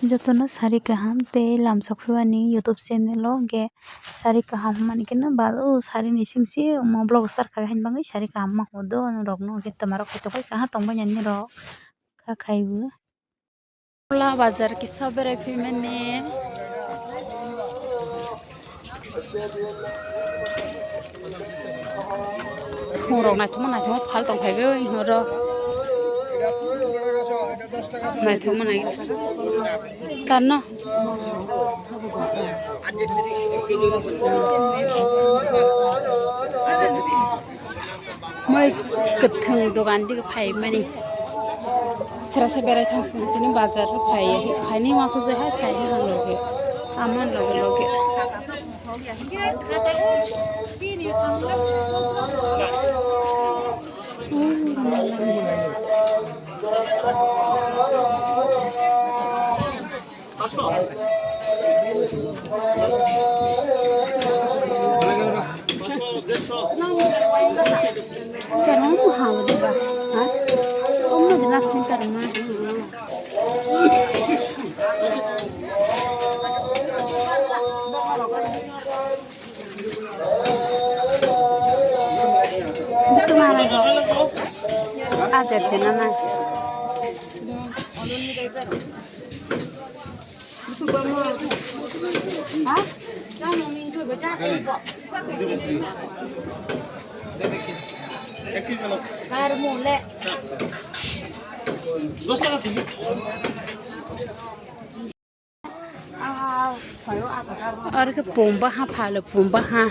Jotono sari kaham te lam sokhuani YouTube channel o ge sari kaham mani kena balu sari ni singsi mo blog star kha hain bangai sari kaham ma hodo rok no ge tamarok to kai kaha tongba nyani ro kha khaibu la bazar ki sabere fi mane horok na thuma phal tong khaibe horo নাই থমা নাই তার না মই gothang dogan dige phai mani sarasa berai thangsna tini bazar phai phai maso je hai phai loge aman loge Karena mahal deh bah, kamu mau jelas nih karena bisa mana kok? Ajar deh nana. Hah? Jangan minta baca kok. Bayar mule. और के पोंबा हा follow पोंबा हा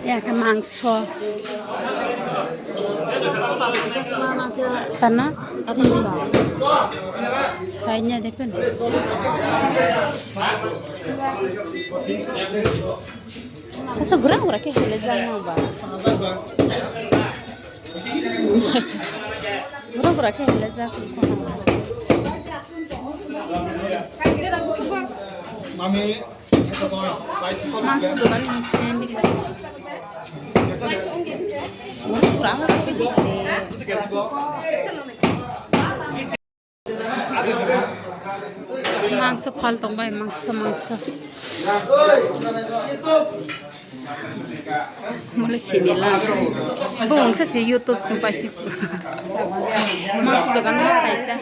या के मांस तना साइnya depan Masa gurang ke helezan ba gurang ke helezan mami masuk dogan ini sendiri kurang mangso phal tongbai mangso mulai sini lah bung sa si YouTube sampai si mangso dogan mo paisa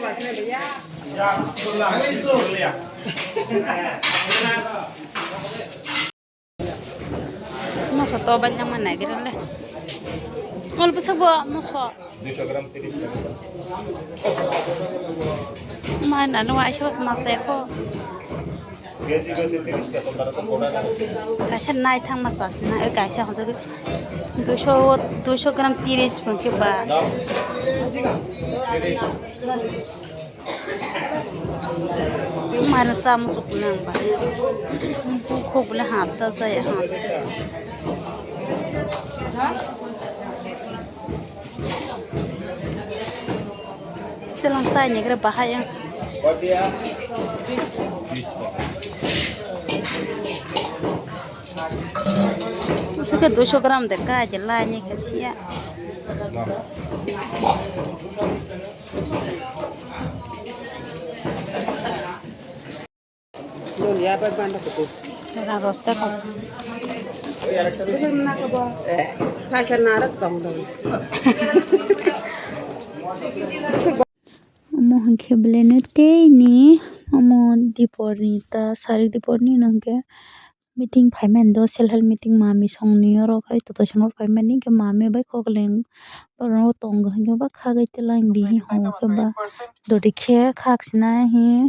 Masa to banyak mana gitu lah. Mal besar gua musuh. 200 gram 30 gram. Mana nu Aisyah sama saya kok. Keji ke 30 ka tomara to poda na. Kasih naik thang masas na Aisyah hon jog 200 gram 30 pun ke ba. Mana sama masuk nang ba. Kok boleh hata saya hata. Dalam saya kira bahaya. Suka 200 gram dekat aja lah ni kasih ya. Ya berbanding itu. Orang roster kok. Bisa nak apa? Saya naras tahu dong. Mohon kebelan te ni, mohon diporni ta sari diporni nangke meeting payment do self help meeting mami song ni oro kai to sonor payment ni ke mami bai kokleng oro tong ge ba khagai te lang di ho ke ba do dikhe khaksina hi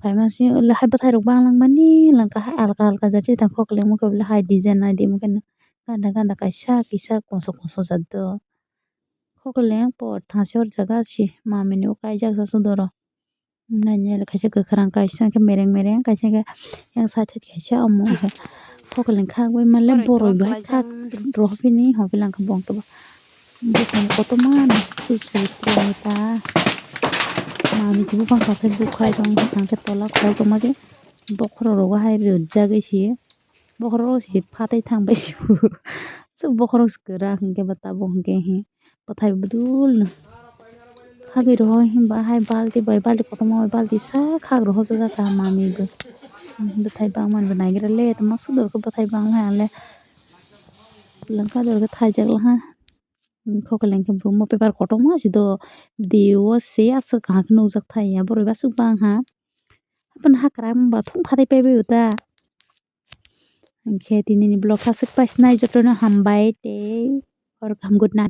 payment si la hai ba thai rok bang lang mani lang ka alka jati ta kokleng mo ke hai design na di mo ken ganda kaisa kisa konso jaddo kokleng por thasor jaga si mami ni kai jak sa sudoro nanya kaisa gokrang kaisa ke mereng kaisa ke yang sachet kaisa amo kokleng khak bai male boroi bai khak rohbini hobilang ka bong to bukan koto mana si ta mami jibu bang ka sai bukhai dong angke tolak khol to maje bokhro ro hai rujja geisi bokhro si phatai thangbai so bokhro skra hingke bata bong ke hi pathai budul khagui rok himba hai balti bai balti kotorma bai balti sak khak rok hojakka mami bo bwthai bangmani bo naigira le tongma sodor khe bwthai bangla le lengka dor khe thaijak laha khokeleng khe bungmo paper kotorma si do video o se aswk kaham khe nukjak thai boroi bo aswk bangha aboni hakra wngba thung fatai paibai o ta hinkhe dinini vlog aswk paisnai jotono hambai tei oro kaham good night.